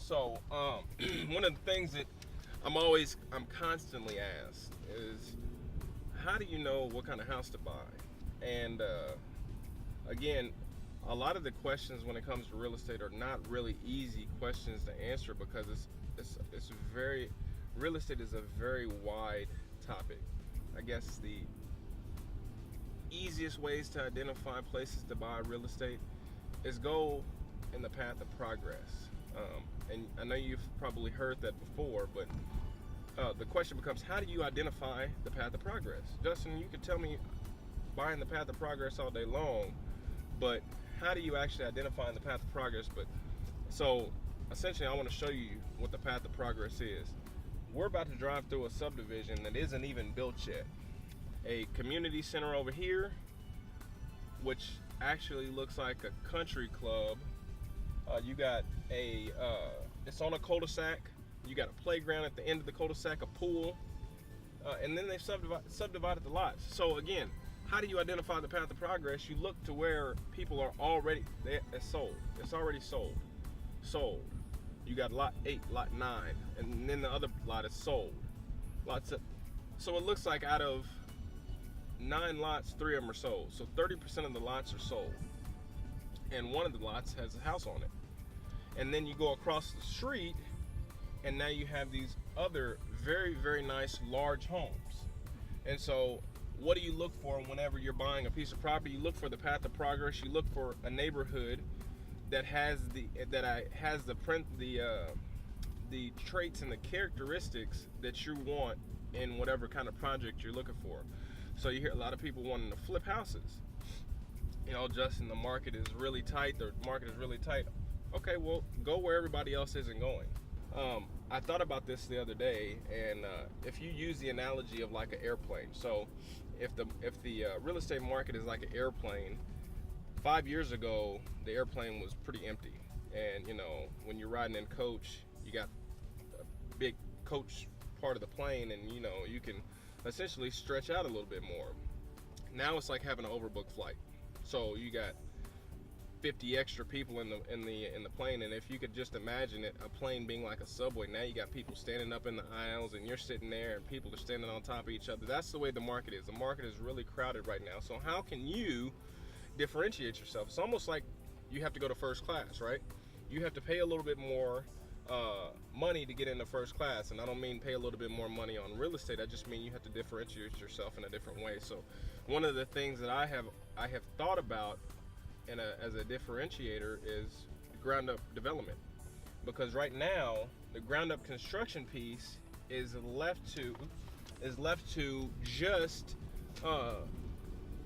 So, one of the things that I'm constantly asked is, how do you know what kind of house to buy? And again, a lot of the questions when it comes to real estate are not really easy questions to answer because it's very real estate is a very wide topic. I guess the easiest ways to identify places to buy real estate is go in the path of progress. And I know you've probably heard that before, but the question becomes, how do you identify the path of progress? Justin, you could tell me buying the path of progress all day long, but how do you actually identify the path of progress? But so essentially, I want to show you what the path of progress is. We're about to drive through a subdivision that isn't even built yet. A community center over here, which actually looks like a country club. You got it's on a cul-de-sac. You got a playground at the end of the cul-de-sac, a pool, and then they've subdivided the lots. So again, how do you identify the path of progress? You look to where people are already, it's sold. It's already sold. Sold. You got lot 8, lot 9, and then the other lot is sold. So it looks like out of 9 lots, 3 of them are sold. So 30% of the lots are sold. And one of the lots has a house on it. And then you go across the street, and now you have these other very, very nice large homes. And so what do you look for whenever you're buying a piece of property? You look for the path of progress. You look for a neighborhood that has the traits and the characteristics that you want in whatever kind of project you're looking for. So you hear a lot of people wanting to flip houses. You know, Justin, the market is really tight. The market is really tight. Okay, well, go where everybody else isn't going. I thought about this the other day, and if you use the analogy of like an airplane, so if the real estate market is like an airplane, 5 years ago the airplane was pretty empty, and you know, when you're riding in coach, you got a big coach part of the plane, and you know, you can essentially stretch out a little bit more. Now it's like having an overbooked flight. So you got 50 extra people in the plane, and if you could just imagine it, a plane being like a subway, now you got people standing up in the aisles, and you're sitting there, and people are standing on top of each other. That's the way the market is. The market is really crowded right now. So how can you differentiate yourself? It's almost like you have to go to first class, right? You have to pay a little bit more money to get into first class, and I don't mean pay a little bit more money on real estate. I just mean you have to differentiate yourself in a different way. So one of the things that I have thought about as a differentiator is ground up development, because right now the ground up construction piece is left to just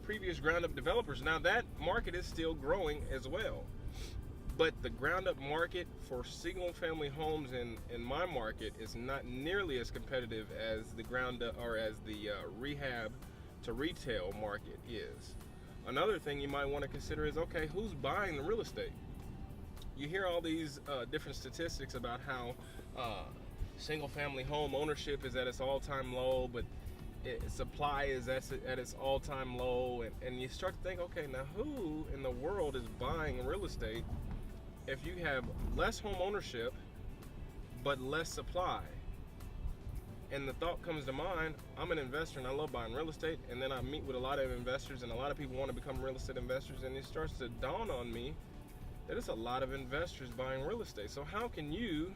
previous ground up developers. Now that market is still growing as well, but the ground up market for single family homes in my market is not nearly as competitive as the ground up or as the rehab to retail market is. Another thing you might want to consider is, okay, who's buying the real estate? You hear all these different statistics about how single family home ownership is at its all-time low, but supply is at its all-time low, and you start to think, okay, now who in the world is buying real estate if you have less home ownership but less supply? And the thought comes to mind, I'm an investor and I love buying real estate, and then I meet with a lot of investors, and a lot of people want to become real estate investors, and it starts to dawn on me that it's a lot of investors buying real estate. So how can you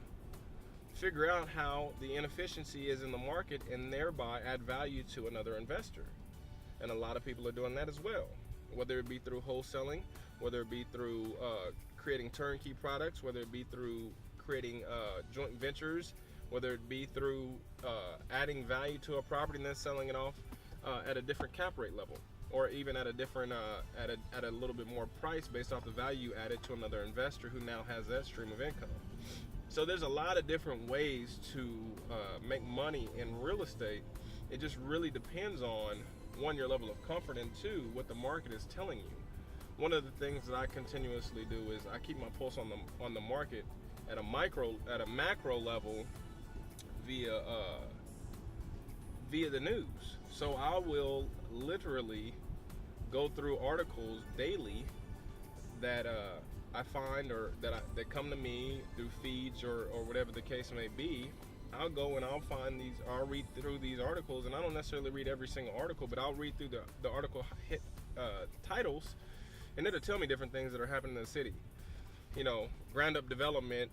figure out how the inefficiency is in the market and thereby add value to another investor? And a lot of people are doing that as well, whether it be through wholesaling, whether it be through creating turnkey products, whether it be through creating joint ventures, whether it be through adding value to a property and then selling it off at a different cap rate level, or even at a different at a little bit more price based off the value added to another investor who now has that stream of income. So there's a lot of different ways to make money in real estate. It just really depends on, one, your level of comfort, and two, what the market is telling you. One of the things that I continuously do is I keep my pulse on the market at a macro level via the news. So I will literally go through articles daily that I find or that come to me through feeds or whatever the case may be, I'll go and I'll find these. I'll read through these articles, and I don't necessarily read every single article, but I'll read through the article hit titles, and it'll tell me different things that are happening in the city. You know, ground up development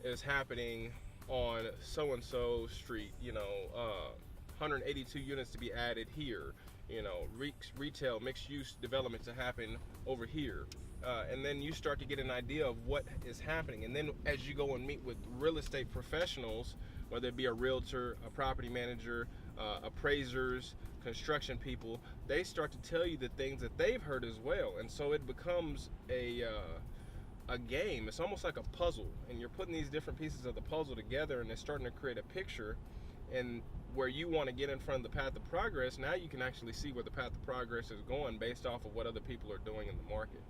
is happening on so and so street. 182 units to be added here. Retail mixed use development to happen over here. And then you start to get an idea of what is happening. And then as you go and meet with real estate professionals, whether it be a realtor, a property manager, appraisers, construction people, they start to tell you the things that they've heard as well. And so it becomes a game. It's almost like a puzzle, and you're putting these different pieces of the puzzle together, and it's starting to create a picture. And where you want to get in front of the path of progress, now you can actually see where the path of progress is going based off of what other people are doing in the market.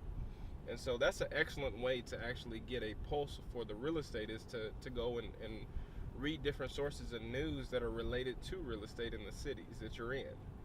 And so that's an excellent way to actually get a pulse for the real estate, is to go and read different sources of news that are related to real estate in the cities that you're in.